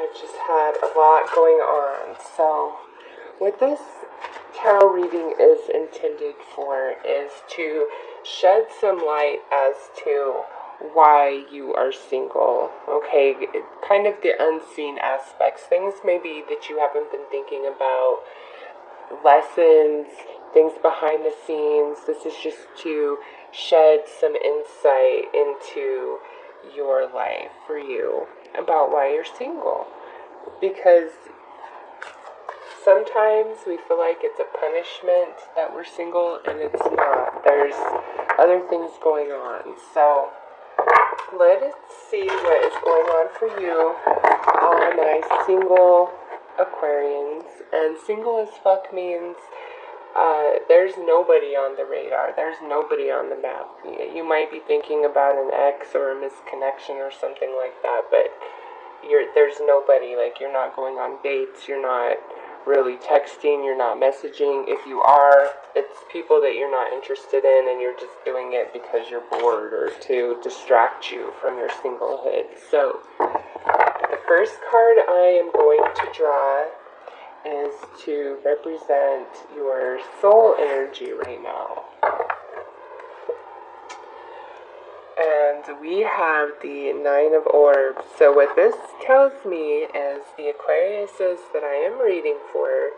I've just had a lot going on. So, what this tarot reading is intended for is to shed some light as to why you are single. Okay, kind of the unseen aspects, things maybe that you haven't been thinking about, lessons, things behind the scenes. This is just to shed some insight into your life for you about why you're single, because sometimes we feel like it's a punishment that we're single, and it's not. There's other things going on. So let's see what is going on for you, all my single Aquarians. And single as fuck means there's nobody on the radar. There's nobody on the map. You might be thinking about an ex or a misconnection or something like that, but there's nobody. Like, you're not going on dates. You're not really texting. You're not messaging. If you are, it's people that you're not interested in, and you're just doing it because you're bored or to distract you from your singlehood. So the first card I am going to draw is to represent your soul energy right now. And we have the Nine of Orbs. So what this tells me is the Aquariuses that I am reading for,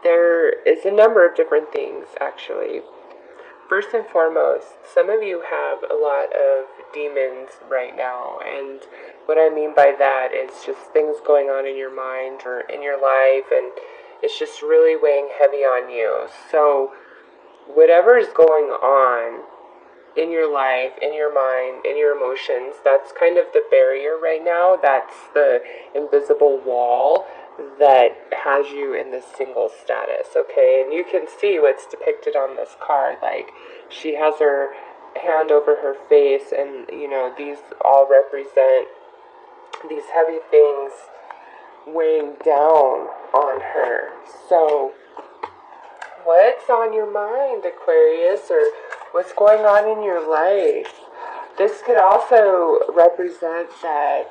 there is a number of different things, actually. First and foremost, some of you have a lot of demons right now, and what I mean by that is just things going on in your mind or in your life, and it's just really weighing heavy on you. So whatever is going on in your life, in your mind, in your emotions, that's kind of the barrier right now. That's the invisible wall that has you in this single status, okay? And you can see what's depicted on this card. Like, she has her hand over her face, and, you know, these all represent these heavy things weighing down on her. So what's on your mind, Aquarius, or what's going on in your life? This could also represent that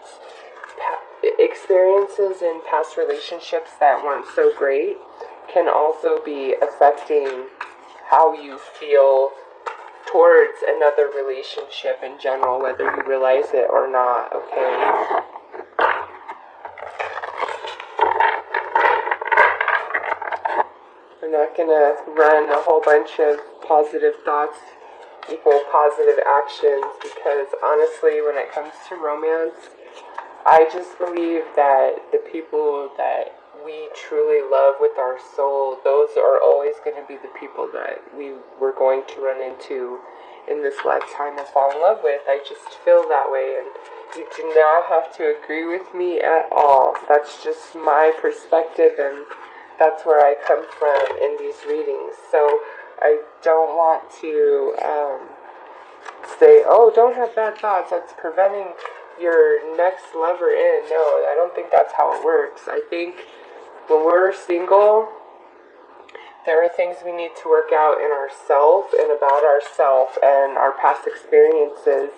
experiences in past relationships that weren't so great can also be affecting how you feel towards another relationship in general, whether you realize it or not, okay? I'm not gonna run a whole bunch of positive thoughts equal positive actions, because honestly, when it comes to romance, I just believe that the people that we truly love with our soul, those are always going to be the people that we're going to run into in this lifetime and fall in love with. I just feel that way, and you do not have to agree with me at all. That's just my perspective, and that's where I come from in these readings. So I don't want to say, oh, don't have bad thoughts, that's preventing your next lover in. No, I don't think that's how it works. I think when we're single, there are things we need to work out in ourselves and about ourselves and our past experiences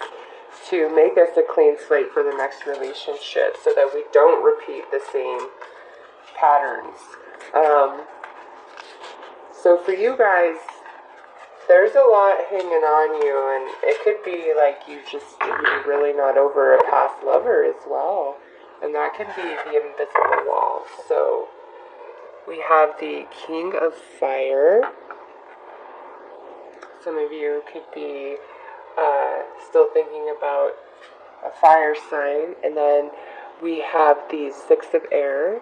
to make us a clean slate for the next relationship, so that we don't repeat the same patterns. So for you guys, there's a lot hanging on you, and it could be like you're really not over a past lover as well, and that can be the invisible wall. So we have the King of Fire. Some of you could be still thinking about a fire sign, and then we have the Six of Air.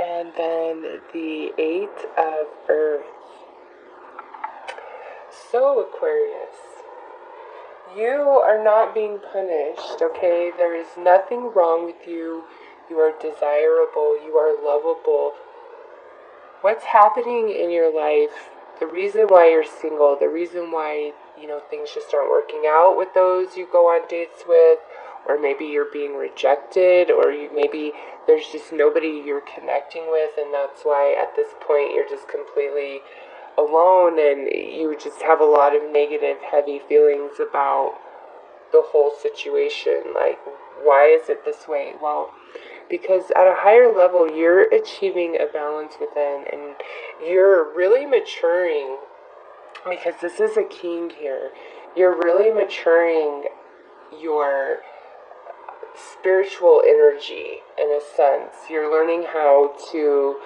And then the Eight of Earth. So, Aquarius, you are not being punished, okay? There is nothing wrong with you. You are desirable. You are lovable. What's happening in your life, the reason why you're single, the reason why, things just aren't working out with those you go on dates with, or maybe you're being rejected, or maybe there's just nobody you're connecting with, and that's why at this point you're just completely alone, and you just have a lot of negative, heavy feelings about the whole situation. Like, why is it this way? Well, because at a higher level, you're achieving a balance within, and you're really maturing, because this is a king here. You're really maturing your spiritual energy in a sense. You're learning how to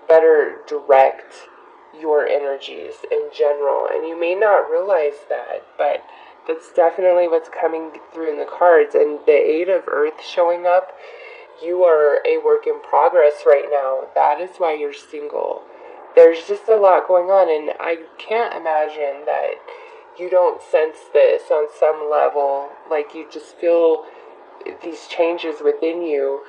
better direct your energies in general, and you may not realize that, but that's definitely what's coming through in the cards. And the Eight of Earth showing up, you are a work in progress right now. That is why you're single. There's just a lot going on, and I can't imagine that you don't sense this on some level. Like, you just feel these changes within you.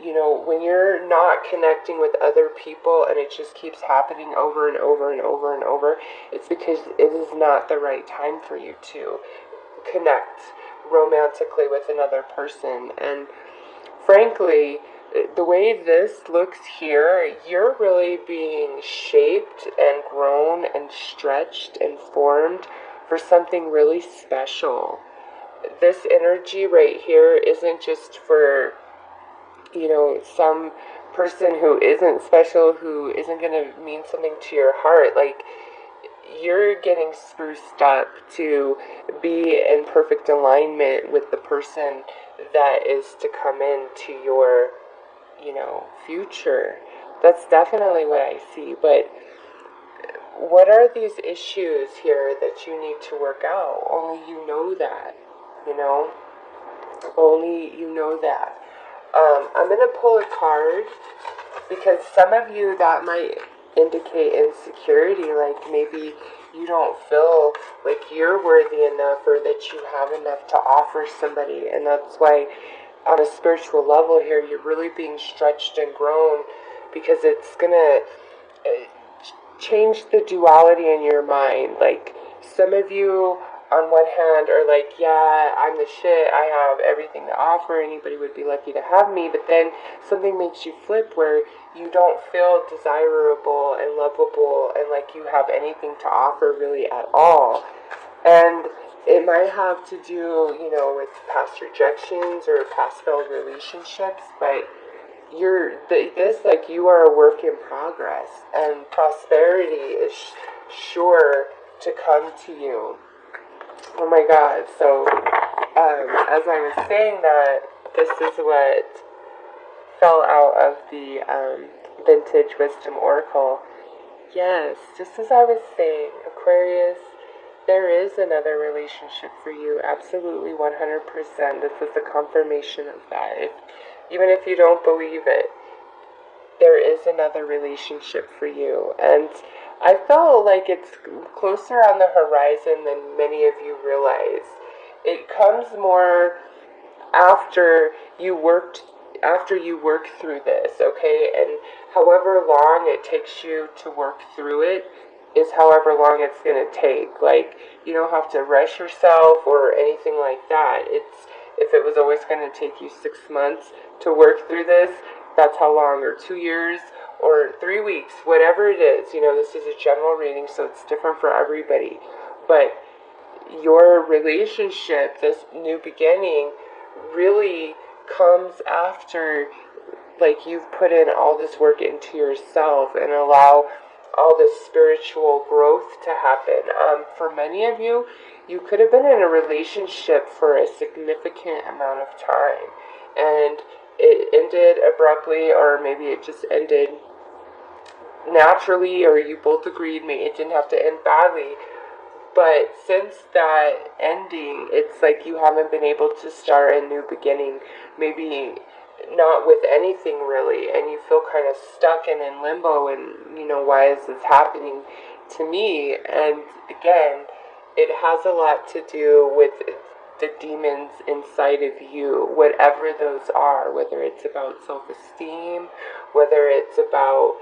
You know, when you're not connecting with other people and it just keeps happening over and over and over and over, it's because it is not the right time for you to connect romantically with another person. And frankly, the way this looks here, you're really being shaped and grown and stretched and formed for something really special. This energy right here isn't just for, you know, some person who isn't special, who isn't going to mean something to your heart. Like, you're getting spruced up to be in perfect alignment with the person that is to come into your, you know, future. That's definitely what I see. But what are these issues here that you need to work out? Only you know that, you know? Only you know that. I'm going to pull a card, because some of you, that might indicate insecurity, like maybe you don't feel like you're worthy enough or that you have enough to offer somebody. And that's why on a spiritual level here, you're really being stretched and grown, because it's going to change the duality in your mind. Like, some of you on one hand are like, yeah, I'm the shit, I have everything to offer, anybody would be lucky to have me. But then something makes you flip where you don't feel desirable and lovable and like you have anything to offer really at all. And it might have to do, you know, with past rejections or past failed relationships, but like, you are a work in progress, and prosperity is sure to come to you. Oh my God. So, as I was saying that, this is what fell out of the Vintage Wisdom Oracle. Yes, just as I was saying, Aquarius, there is another relationship for you. Absolutely, 100%. This is a confirmation of that. Even if you don't believe it, there is another relationship for you. And I felt like it's closer on the horizon than many of you realize. It comes more after you work through this, okay? And however long it takes you to work through it is however long it's going to take. Like, you don't have to rush yourself or anything like that. If it was always going to take you 6 months to work through this, that's how long, or 2 years, or 3 weeks, whatever it is. You know, this is a general reading, so it's different for everybody. But your relationship, this new beginning, really comes after, like, you've put in all this work into yourself and allow all this spiritual growth to happen. For many of you, you could have been in a relationship for a significant amount of time, and it ended abruptly, or maybe it just ended naturally, or you both agreed maybe it didn't have to end badly. But since that ending, it's like you haven't been able to start a new beginning, maybe not with anything really, and you feel kind of stuck and in limbo, and, you know, why is this happening to me? And again, it has a lot to do with the demons inside of you, whatever those are, whether it's about self-esteem, whether it's about,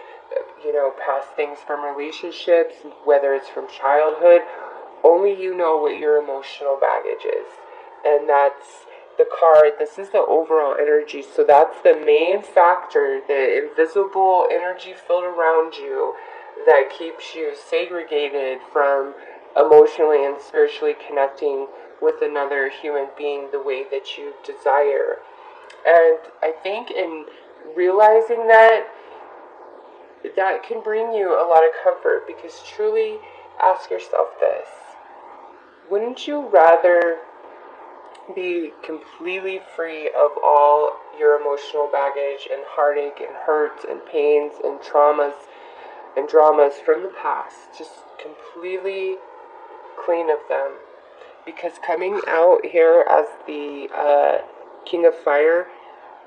you know, past things from relationships, whether it's from childhood. Only you know what your emotional baggage is. And that's the card. This is the overall energy. So that's the main factor, the invisible energy field around you that keeps you segregated from emotionally and spiritually connecting with another human being the way that you desire. And I think in realizing that, that can bring you a lot of comfort, because truly ask yourself this: wouldn't you rather be completely free of all your emotional baggage and heartache and hurts and pains and traumas and dramas from the past, just completely clean of them? Because coming out here as the King of Fire,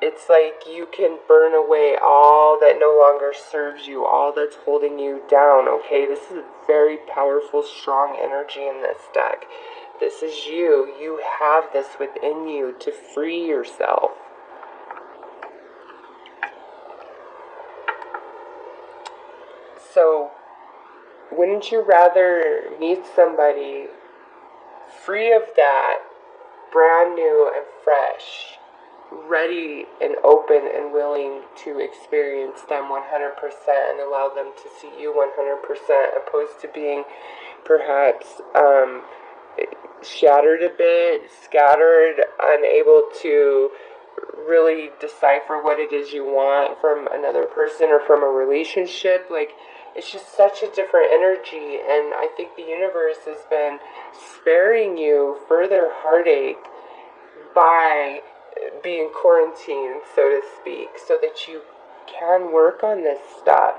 it's like you can burn away all that no longer serves you, all that's holding you down, okay? This is a very powerful, strong energy in this deck. This is you. You have this within you to free yourself. So, wouldn't you rather meet somebody free of that, brand new and fresh, ready and open and willing to experience them 100% and allow them to see you 100%, opposed to being perhaps shattered a bit, scattered, unable to really decipher what it is you want from another person or from a relationship? Like, it's just such a different energy, and I think the universe has been sparing you further heartache by being quarantined, so to speak, so that you can work on this stuff.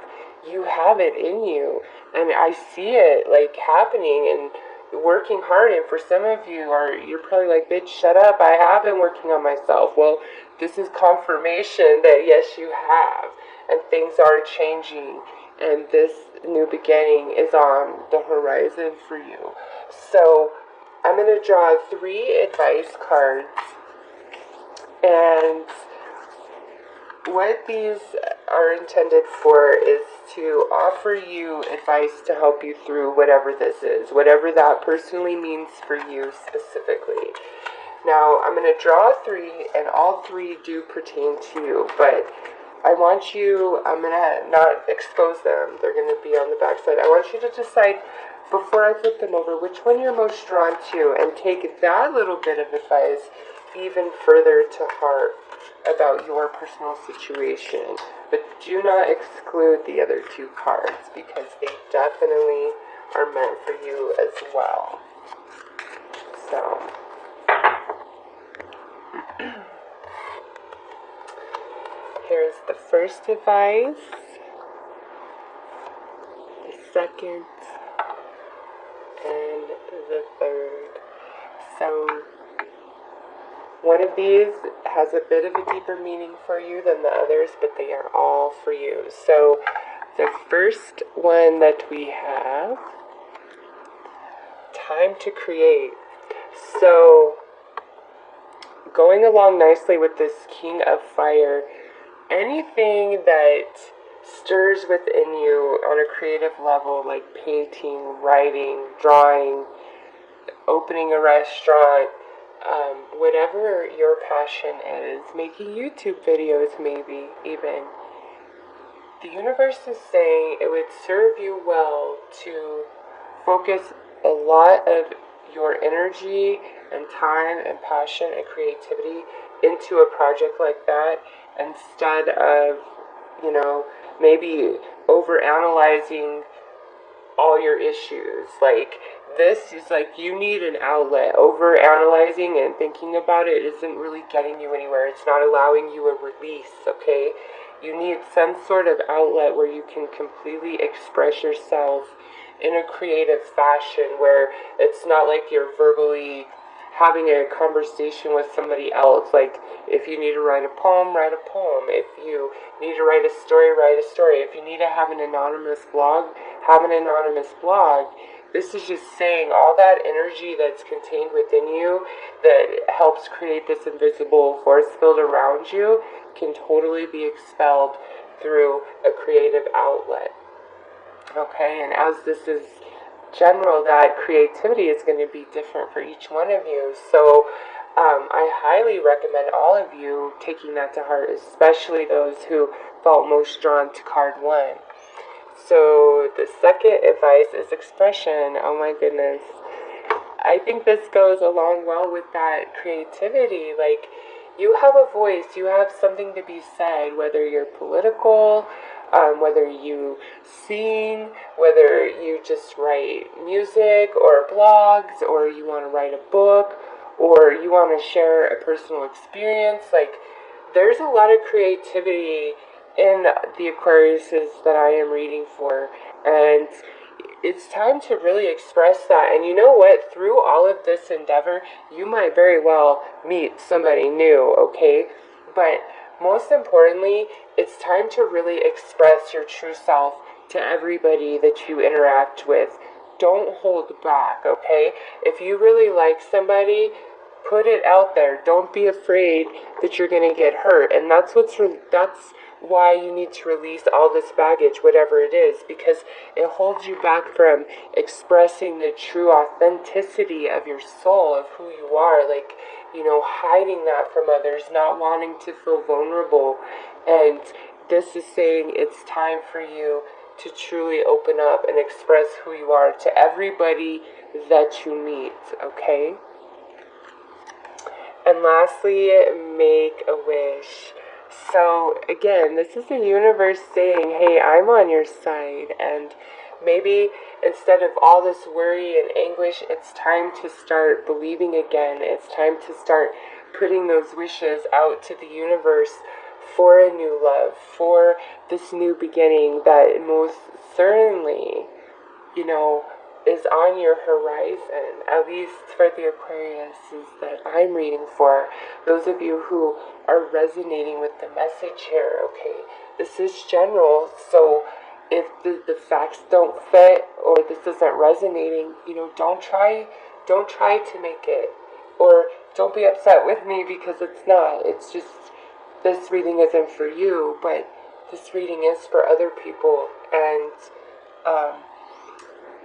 You have it in you, and I see it like happening and working hard. And for some of you, you're probably like, bitch, shut up, I have been working on myself. Well, this is confirmation that yes, you have, and things are changing, and this new beginning is on the horizon for you. So I'm going to draw 3 advice cards, and what these are intended for is to offer you advice to help you through whatever this is, whatever that personally means for you specifically. Now, I'm going to draw 3, and all 3 do pertain to you, but I want you, I'm going to not expose them, they're going to be on the back side. I want you to decide, before I flip them over, which one you're most drawn to, and take that little bit of advice even further to heart about your personal situation. But do not exclude the other 2 cards, because they definitely are meant for you as well. So here's the first advice, the second, and the third. So one of these has a bit of a deeper meaning for you than the others, but they are all for you. So the first one that we have, time to create. So going along nicely with this King of Fire, anything that stirs within you on a creative level, like painting, writing, drawing, opening a restaurant, whatever your passion is, making YouTube videos maybe even, the universe is saying it would serve you well to focus a lot of your energy and time and passion and creativity into a project like that, instead of, maybe over-analyzing all your issues. Like, this is like, you need an outlet. Over-analyzing and thinking about it isn't really getting you anywhere. It's not allowing you a release, okay? You need some sort of outlet where you can completely express yourself in a creative fashion, where it's not like you're verbally having a conversation with somebody else. Like, if you need to write a poem, write a poem. If you need to write a story, write a story. If you need to have an anonymous blog, have an anonymous blog. This is just saying all that energy that's contained within you that helps create this invisible force field around you can totally be expelled through a creative outlet. Okay, and as this is general, that creativity is going to be different for each one of you. So I highly recommend all of you taking that to heart, especially those who felt most drawn to card 1. So the second advice is expression. Oh my goodness. I think this goes along well with that creativity. Like, you have a voice, you have something to be said, whether you're political, whether you sing, whether you just write music or blogs, or you want to write a book, or you want to share a personal experience. Like, there's a lot of creativity in the Aquariuses that I am reading for, and it's time to really express that. And you know what? Through all of this endeavor, you might very well meet somebody new, okay? But most importantly, it's time to really express your true self to everybody that you interact with. Don't hold back, okay? If you really like somebody, put it out there. Don't be afraid that you're going to get hurt. And that's why you need to release all this baggage, whatever it is, because it holds you back from expressing the true authenticity of your soul, of who you are. Like, hiding that from others, not wanting to feel vulnerable. And this is saying it's time for you to truly open up and express who you are to everybody that you meet, okay? And lastly, make a wish. So again, this is the universe saying, hey, I'm on your side. And maybe instead of all this worry and anguish, it's time to start believing again. It's time to start putting those wishes out to the universe for a new love, for this new beginning that most certainly, is on your horizon, at least for the Aquariuses that I'm reading for. Those of you who are resonating with the message here, okay? This is general, so if the facts don't fit or this isn't resonating, don't try to make it, or don't be upset with me because it's not. It's just, this reading isn't for you, but this reading is for other people, and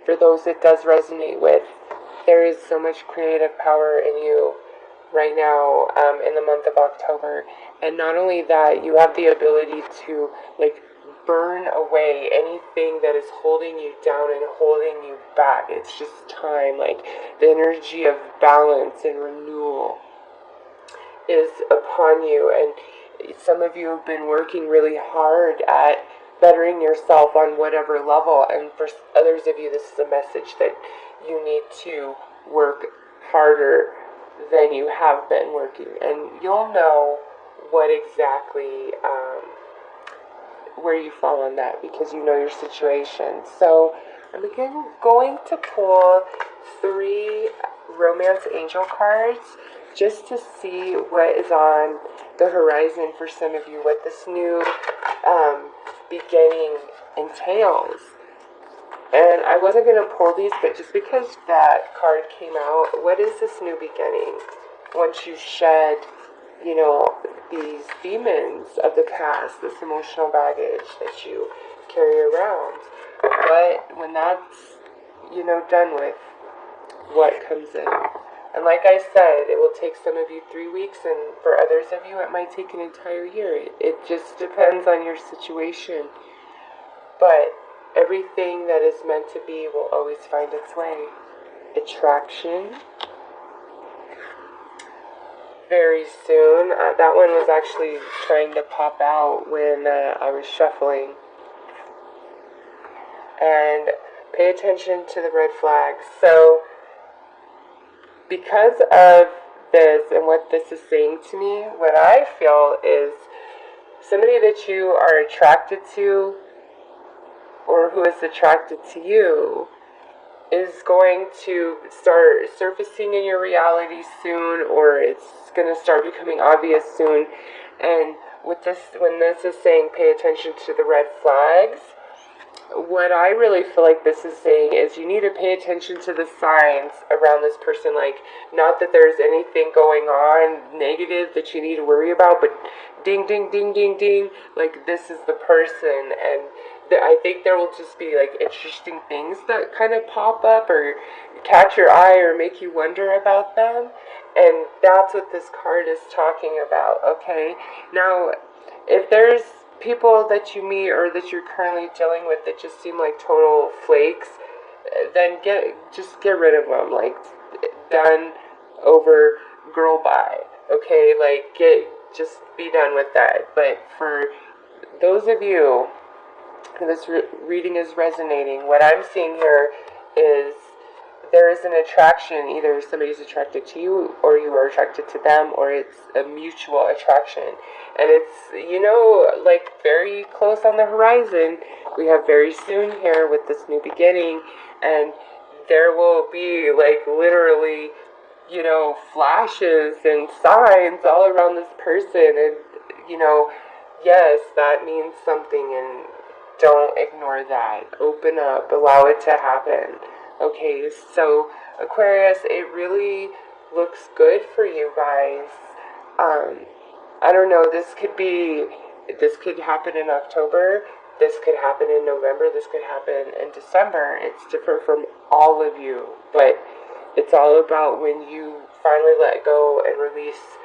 for those it does resonate with, there is so much creative power in you right now, in the month of October. And not only that, you have the ability to burn away anything that is holding you down and holding you back. It's just time. The energy of balance and renewal is upon you, and some of you have been working really hard at bettering yourself on whatever level, and for others of you, this is a message that you need to work harder than you have been working, and you'll know what exactly where you fall on that, because you know your situation. So I'm again going to pull 3 romance angel cards just to see what is on the horizon for some of you, what this new beginning entails. And I wasn't going to pull these, but just because that card came out, what is this new beginning? Once you shed, these demons of the past, this emotional baggage that you carry around. But when that's, done with, what comes in? And like I said, it will take some of you 3 weeks, and for others of you, it might take an entire year. It just depends on your situation. But everything that is meant to be will always find its way. Attraction. Very soon. That one was actually trying to pop out when I was shuffling. And pay attention to the red flags. So, because of this and what this is saying to me, what I feel is somebody that you are attracted to, or who is attracted to you, is going to start surfacing in your reality soon, or it's going to start becoming obvious soon. And with this, when this is saying pay attention to the red flags, what I really feel like this is saying is you need to pay attention to the signs around this person. Not that there's anything going on negative that you need to worry about, but ding, ding, ding, ding, ding, this is the person. And I think there will just be interesting things that kind of pop up or catch your eye or make you wonder about them. And that's what this card is talking about, okay? Now, if there's people that you meet or that you're currently dealing with that just seem like total flakes, then just get rid of them. Like, done, over, girl, bye. Okay, like, just be done with that. But for those of you who this reading is resonating, what I'm seeing here is there is an attraction. Either somebody's attracted to you, or you are attracted to them, or it's a mutual attraction. And it's, like, very close on the horizon. We have very soon here with this new beginning, and there will be, like, literally, flashes and signs all around this person. And, yes, that means something, and don't ignore that. Open up, allow it to happen. Okay, so Aquarius, it really looks good for you guys. I don't know, this could happen in October, this could happen in November, this could happen in December. It's different from all of you, but it's all about when you finally let go and release,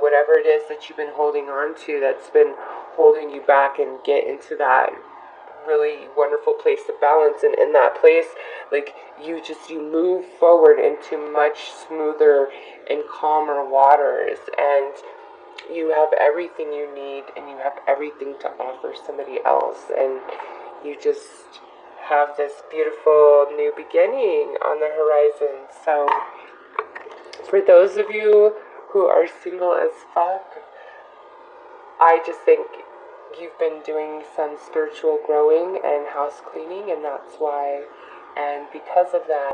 whatever it is that you've been holding on to that's been holding you back, and get into that really wonderful place of balance. And in that place, like, you move forward into much smoother and calmer waters, and you have everything you need, and you have everything to offer somebody else, and you just have this beautiful new beginning on the horizon. So for those of you who are single as fuck, I just think you've been doing some spiritual growing and house cleaning, and that's why. And because of that,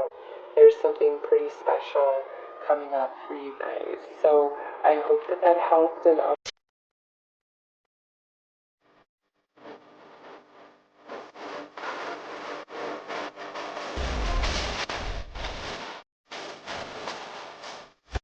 there's something pretty special coming up for you guys. So I hope that helped, and I'll